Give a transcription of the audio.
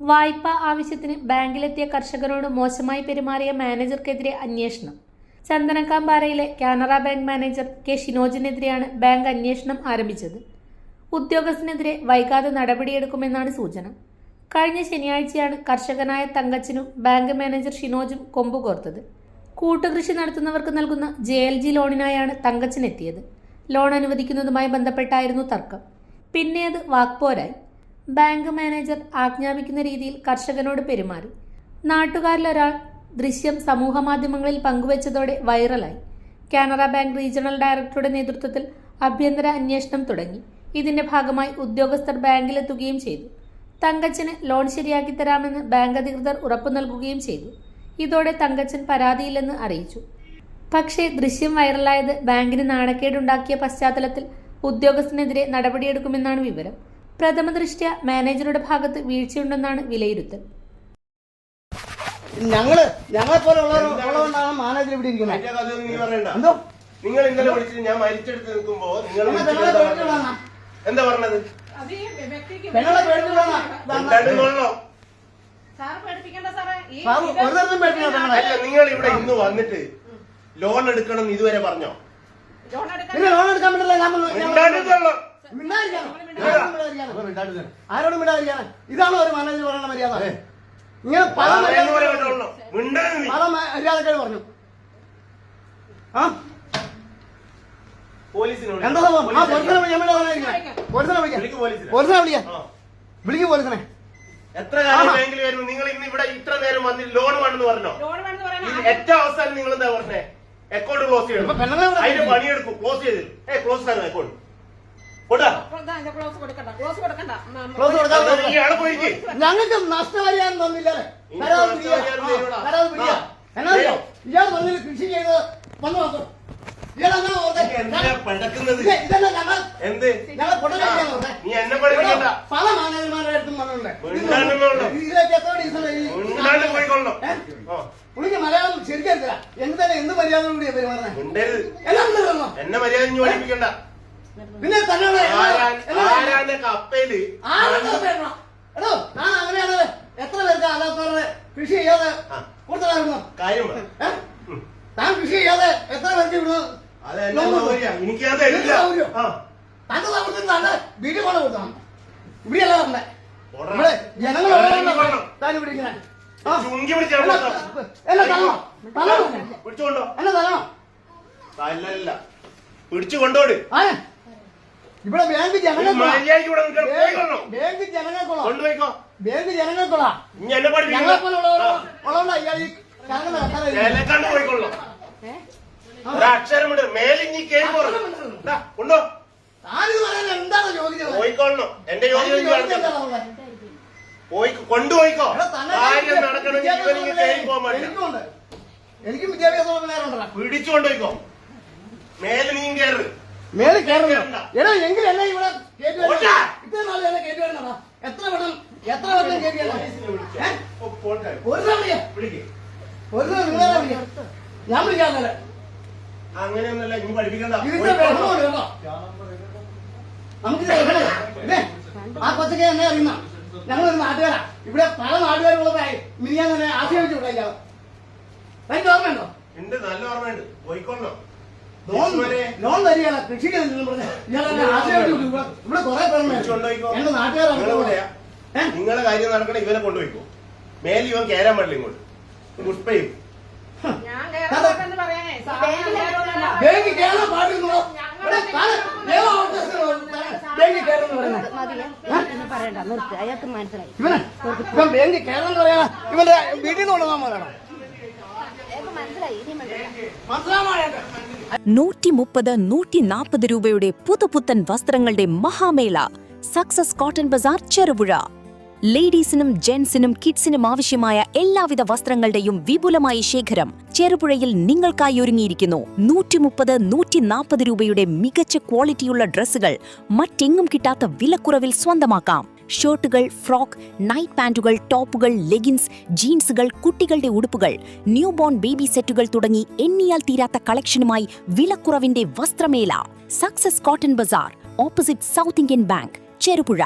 വായ്പാ ആവശ്യത്തിന് ബാങ്കിലെത്തിയ കർഷകരോട് മോശമായി പെരുമാറിയ മാനേജർക്കെതിരെ അന്വേഷണം. ചന്ദനക്കാംപാറയിലെ കാനറ ബാങ്ക് മാനേജർ കെ ഷിനോജിനെതിരെയാണ് ബാങ്ക് അന്വേഷണം ആരംഭിച്ചത്. ഉദ്യോഗസ്ഥനെതിരെ വൈകാതെ നടപടിയെടുക്കുമെന്നാണ് സൂചന. കഴിഞ്ഞ ശനിയാഴ്ചയാണ് കർഷകനായ തങ്കച്ചനും ബാങ്ക് മാനേജർ ഷിനോജും കൊമ്പുകോർത്തത്. കൂട്ടുകൃഷി നടത്തുന്നവർക്ക് നൽകുന്ന JLG ലോണിനായാണ് തങ്കച്ചൻ എത്തിയത്. ലോൺ അനുവദിക്കുന്നതുമായി ബന്ധപ്പെട്ടായിരുന്നു തർക്കം. പിന്നെ അത് വാക്പോരായി. ബാങ്ക് മാനേജർ ആജ്ഞാപിക്കുന്ന രീതിയിൽ കർഷകനോട് പെരുമാറി. നാട്ടുകാരിലൊരാൾ ദൃശ്യം സമൂഹമാധ്യമങ്ങളിൽ പങ്കുവച്ചതോടെ വൈറലായി. കാനറ ബാങ്ക് റീജിയണൽ ഡയറക്ടറുടെ നേതൃത്വത്തിൽ ആഭ്യന്തര അന്വേഷണം തുടങ്ങി. ഇതിന്റെ ഭാഗമായി ഉദ്യോഗസ്ഥർ ബാങ്കിലെത്തുകയും ചെയ്തു. തങ്കച്ചന് ലോൺ ശരിയാക്കി തരാമെന്ന് ബാങ്ക് അധികൃതർ ഉറപ്പു നൽകുകയും ചെയ്തു. ഇതോടെ തങ്കച്ചൻ പരാതിയില്ലെന്ന് അറിയിച്ചു. പക്ഷേ ദൃശ്യം വൈറലായത് ബാങ്കിന് നാണക്കേടുണ്ടാക്കിയ പശ്ചാത്തലത്തിൽ ഉദ്യോഗസ്ഥനെതിരെ നടപടിയെടുക്കുമെന്നാണ് വിവരം. പ്രഥമ ദൃഷ്ട്യാ മാനേജറുടെ ഭാഗത്ത് വീഴ്ചയുണ്ടെന്നാണ് വിലയിരുത്തൽ. ഞങ്ങളെപ്പോലുള്ളവരുള്ളതുകൊണ്ടാണ് മാനേജർ ഇവിടെ ഇരിക്കുന്നത്. നിങ്ങൾ ഇന്നലെ വിളിച്ചിട്ട് ഞാൻ മരിച്ചെടുത്ത് നിൽക്കുമ്പോ നിങ്ങൾ എന്താ പറഞ്ഞത്? നിങ്ങൾ ഇവിടെ ഇന്ന് വന്നിട്ട് ലോൺ എടുക്കണം എന്ന് ഇതുവരെ പറഞ്ഞോ? ലോൺ എടുക്കാൻ പറ്റില്ല. ആരോടും വിടാതിരിക്കാണ്. ഇതാണോ ഒരു മാനേജർ പറയുന്ന മര്യാദ? ഇങ്ങനെ പല മര്യാദക്കാര് പറഞ്ഞു. എന്താ സംഭവം? വിളിക്കും പോലീസിനെ. എത്ര കാലം ബാങ്കിൽ വരുന്നു? നിങ്ങൾ ഇന്ന് ഇവിടെ ഇത്ര നേരം വന്നിട്ട് ലോൺ വേണമെന്ന് പറഞ്ഞോ? ഏറ്റവും അവസാനം നിങ്ങൾ എന്താ പറഞ്ഞേ? അക്കൗണ്ട് ക്ലോസ് ചെയ്യണം. അതിന്റെ പണിയെടുക്കും. ക്ലോസ് ചെയ്ത് ക്ലോസ് ആണ് അക്കൗണ്ട്. ഞങ്ങൾക്ക് നഷ്ടപരിഹാരം തന്നില്ല. ഇയാൾ വന്നിട്ട് കൃഷി ചെയ്ത് വന്നു നോക്കും. പല മാനേജർമാരുടെ അടുത്തും പുള്ളിക്ക് മലയാളം ശരിക്കറിയില്ല. എന്ത് മര്യാദ കൂടിയാ പെരുമാറുന്നത്? എന്നെ മര്യാദ പഠിപ്പിക്കണ്ട. പിന്നെ തന്നെ കപ്പയില് എടോ ഞാൻ അങ്ങനെയാണ്. എത്ര പേർക്ക് അല്ലാത്തവരുടെ കൃഷി ചെയ്യാതെ കൊടുത്തതായിരുന്നു കാര്യം. താൻ കൃഷി ചെയ്യാതെ എത്ര പേർക്ക് ഇവിടുന്ന് തന്റെ താമസത്തിന് തന്നെ വീട്ടിൽ കൊണ്ട് കൊടുക്കണം. ഇവിടെയല്ല പറഞ്ഞേ. ഇവിടെ ജനങ്ങളുള്ള താൻ ഇവിടെ ഇങ്ങനെ എന്നെ തരണം. എന്നെ തരണം. പിടിച്ചു കൊണ്ടോട്. ഇവിടെ ബാങ്ക് ജനങ്ങൾക്കുള്ള ബാങ്ക് ജനങ്ങൾക്കുള്ള ഞങ്ങളെപ്പോലുള്ളവരുള്ള ഇയാൾ ഈ അക്ഷരം മേലിഞ്ഞി കൊണ്ടോ. എന്താണ് യോഗ്യത? പോയിക്കൊള്ളണം. എന്റെ യോഗ്യത കൊണ്ടുപോയിക്കോ. കാര്യം നടക്കണമെങ്കിൽ എനിക്കും വിദ്യാഭ്യാസം പിടിച്ചു കൊണ്ടുപോയിക്കോ. മേലെ നീ കയറ്. മേളിൽ കയറുന്നു. എടോ എങ്കിലും എന്നെ ഇവിടെ ഇത്ര നാളെ എന്നെ കയറ്റി വരണോ? എത്ര വട്ടം കയറ്റി ഞാൻ വിളിക്കാതെ അങ്ങനെയൊന്നല്ല. ഇനി പഠിപ്പിക്കണ്ട. നമുക്ക് ആ കൊച്ചൊക്കെ എന്നെ അറിയുന്ന ഞങ്ങളൊരു നാട്ടുകാരാ. ഇവിടെ പല നാട്ടുകാരുള്ളതായി മിനിയാൻ തന്നെ ആശീർവദിച്ചു വിടാ. എനിക്ക് ഓർമ്മയുണ്ടോ? ഉണ്ട്, നല്ല ഓർമ്മയുണ്ട്. പോയിക്കൊള്ളോ. ലോൺ തരികയാണ് കൃഷിക്ക് ഇവിടെ കുറെ എന്റെ നാട്ടുകാരാണ്. നിങ്ങളെ കാര്യം നടക്കണ ഇവനെ കൊണ്ടുപോയിക്കോ. മേലിൽ ഇവൻ കയറാൻ പാടില്ല ഇങ്ങോട്ട്. പുഷ്പയും ബാങ്ക് കയറാൻ പാടുന്നു. ഇവൻ ബാങ്ക് കയറാന്ന് പറയാ. ഇവന്റെ വീട്ടിൽ നിന്ന് കൊണ്ടുപോകാൻ പറയണം. 130-140 രൂപയുടെ പുതുപുത്തൻ വസ്ത്രങ്ങളുടെ മഹാമേള സക്സസ് കോട്ടൺ ബസാർ ചെറുപുഴ. ലേഡീസിനും ജെന്റ്സിനും കിഡ്സിനും ആവശ്യമായ എല്ലാവിധ വസ്ത്രങ്ങളുടെയും വിപുലമായ ശേഖരം ചെറുപുഴയിൽ നിങ്ങൾക്കായി ഒരുങ്ങിയിരിക്കുന്നു. 130-140 രൂപയുടെ മികച്ച ക്വാളിറ്റിയുള്ള ഡ്രസ്സുകൾ മറ്റെങ്ങും കിട്ടാത്ത വിലക്കുറവിൽ സ്വന്തമാക്കാം. ഷർട്ടുകൾ, ഫ്രോക്ക്, നൈറ്റ് പാന്റുകൾ, ടോപ്പുകൾ, ലെഗിൻസ്, ജീൻസുകൾ, കുട്ടികളുടെ ഉടുപ്പുകൾ, ന്യൂ ബോൺ ബേബി സെറ്റുകൾ തുടങ്ങി എണ്ണിയാൽ തീരാത്ത കളക്ഷനുമായി വിലക്കുറവിന്റെ വസ്ത്രമേള success cotton bazaar, opposite south Indian bank, Cherupuzha.